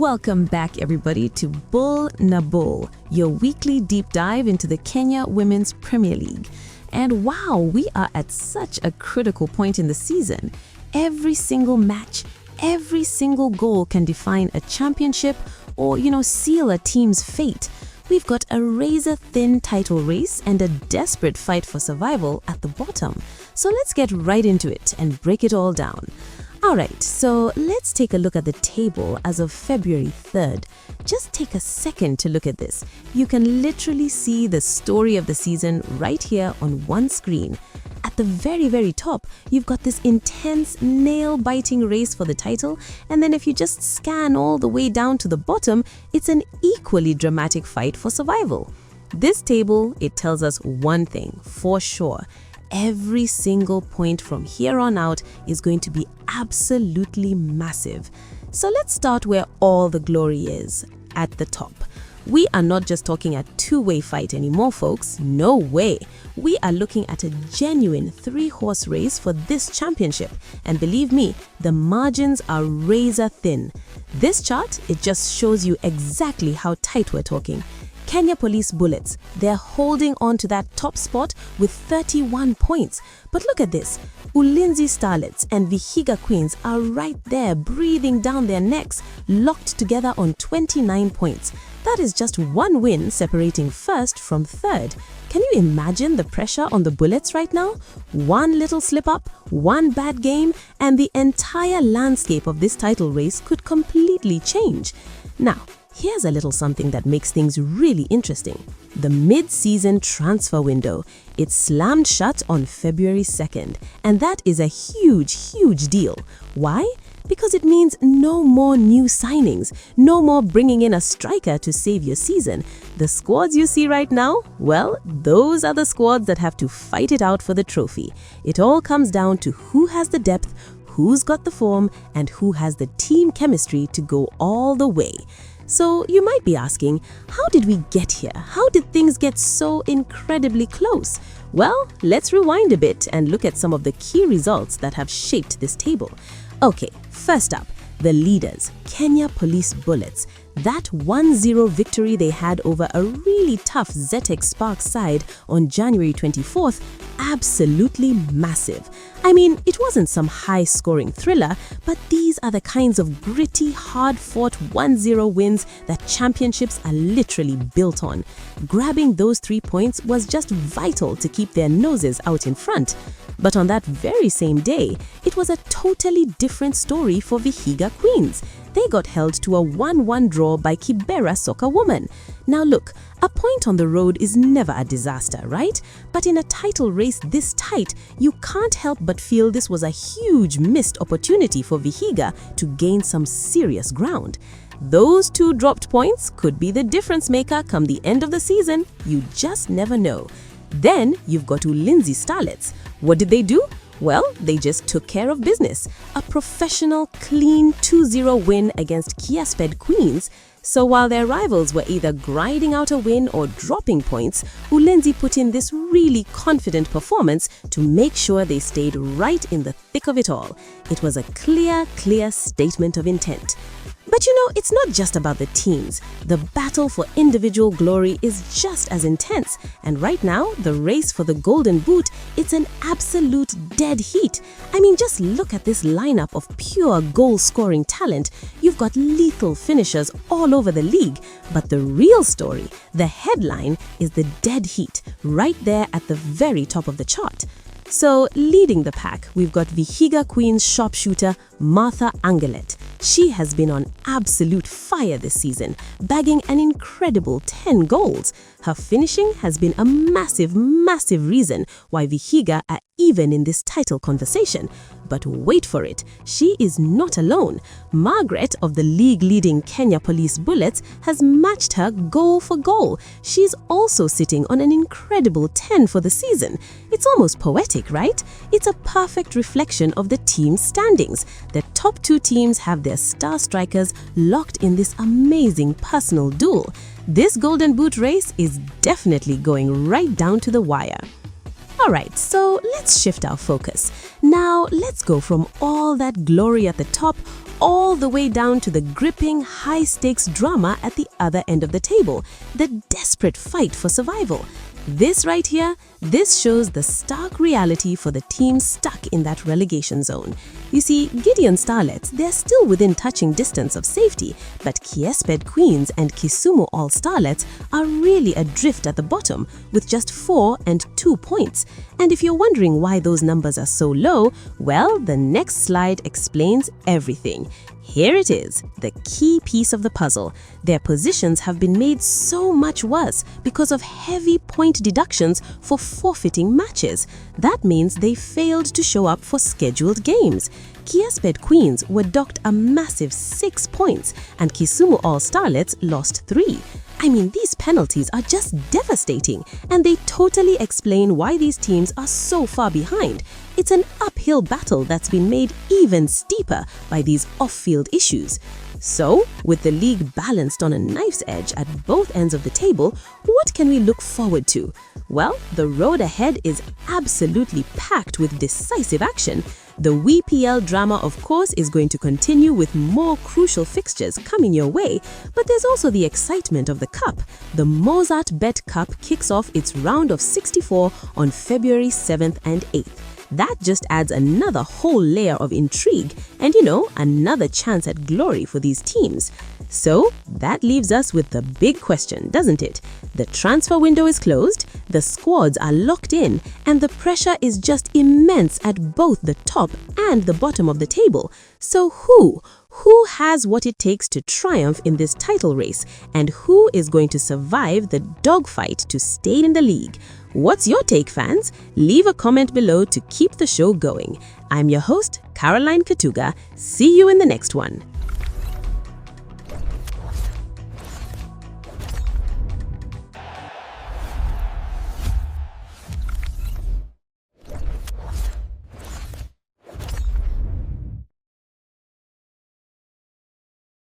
Welcome back, everybody, to Bull na Bull, your weekly deep dive into the Kenya Women's Premier League. And wow, we are at such a critical point in the season. Every single match, every single goal can define a championship or, seal a team's fate. We've got a razor-thin title race and a desperate fight for survival at the bottom. So let's get right into it and break it all down. Alright, so let's take a look at the table as of February 3rd. Just take a second to look at this. You can literally see the story of the season right here on one screen. At the very top, you've got this intense, nail-biting race for the title, and then if you just scan all the way down to the bottom, it's an equally dramatic fight for survival. This table, it tells us one thing for sure. Every single point from here on out is going to be absolutely massive. So let's start where all the glory is, at the top. We are not just talking a two-way fight anymore, folks. No way. We are looking at a genuine three-horse race for this championship. And believe me, the margins are razor thin. This chart, it just shows you exactly how tight we're talking. Kenya Police Bullets, they're holding on to that top spot with 31 points. But look at this. Ulinzi Starlets and Vihiga Queens are right there, breathing down their necks, locked together on 29 points. That is just one win separating first from third. Can you imagine the pressure on the Bullets right now? One little slip-up, one bad game, and the entire landscape of this title race could completely change. Now, here's a little something that makes things really interesting. The mid-season transfer window. It slammed shut on February 2nd, and that is a huge deal. Why? Because it means no more new signings, no more bringing in a striker to save your season. The squads you see right now, well, those are the squads that have to fight it out for the trophy. It all comes down to who has the depth, who's got the form, and who has the team chemistry to go all the way. So you might be asking, how did we get here? How did things get so incredibly close? Well, let's rewind a bit and look at some of the key results that have shaped this table. Okay, first up, the leaders, Kenya Police Bullets. That 1-0 victory they had over a really tough ZX Sparks side on January 24th, absolutely massive. I mean, it wasn't some high-scoring thriller, but these are the kinds of gritty, hard-fought 1-0 wins that championships are literally built on. Grabbing those 3 points was just vital to keep their noses out in front. But on that very same day, it was a totally different story for Vihiga Queens. They got held to a 1-1 draw by Kibera Soccer Woman. Now look, a point on the road is never a disaster, right? But in a title race this tight, you can't help but feel this was a huge missed opportunity for Vihiga to gain some serious ground. Those two dropped points could be the difference maker come the end of the season. You just never know. Then you've got Ulinzi Starlets. What did they do? Well, they just took care of business. A professional, clean 2-0 win against Kiasped Queens. So while their rivals were either grinding out a win or dropping points, Ulinzi put in this really confident performance to make sure they stayed right in the thick of it all. It was a clear statement of intent. But it's not just about the teams. The battle for individual glory is just as intense. And right now, the race for the Golden Boot, it's an absolute dead heat. I mean, just look at this lineup of pure goal-scoring talent. You've got lethal finishers all over the league. But the real story, the headline, is the dead heat, right there at the very top of the chart. So, leading the pack, we've got Vihiga Queens sharpshooter Martha Angelet. She has been on absolute fire this season, bagging an incredible 10 goals. Her finishing has been a massive reason why Vihiga are even in this title conversation. But wait for it, she is not alone. Margaret of the league-leading Kenya Police Bullets has matched her goal for goal. She's also sitting on an incredible 10 for the season. It's almost poetic, right? It's a perfect reflection of the team's standings. The top two teams have their star strikers locked in this amazing personal duel. This Golden Boot race is definitely going right down to the wire. Alright, so let's shift our focus. Now let's go from all that glory at the top all the way down to the gripping, high-stakes drama at the other end of the table, the desperate fight for survival. This right here, this shows the stark reality for the teams stuck in that relegation zone. You see, Gideon Starlets, they're still within touching distance of safety, but Kiesped Queens and Kisumu All Starlets are really adrift at the bottom with just 4 and 2 points. And if you're wondering why those numbers are so low, well, the next slide explains everything. Here it is, the key piece of the puzzle. Their positions have been made so much worse because of heavy point deductions for forfeiting matches. That means they failed to show up for scheduled games. Kiesped Queens were docked a massive 6 points and Kisumu All Starlets lost 3. I mean, these penalties are just devastating, and they totally explain why these teams are so far behind. It's an uphill battle that's been made even steeper by these off-field issues. So, with the league balanced on a knife's edge at both ends of the table, what can we look forward to? Well, the road ahead is absolutely packed with decisive action. The WPL drama, of course, is going to continue with more crucial fixtures coming your way, but there's also the excitement of the Cup. The Mozart Bet Cup kicks off its round of 64 on February 7th and 8th. That just adds another whole layer of intrigue and, another chance at glory for these teams. So that leaves us with the big question, doesn't it? The transfer window is closed, the squads are locked in, and the pressure is just immense at both the top and the bottom of the table. So who has what it takes to triumph in this title race, and who is going to survive the dogfight to stay in the league? What's your take, fans? Leave a comment below to keep the show going. I'm your host, Caroline Katuga. See you in the next one.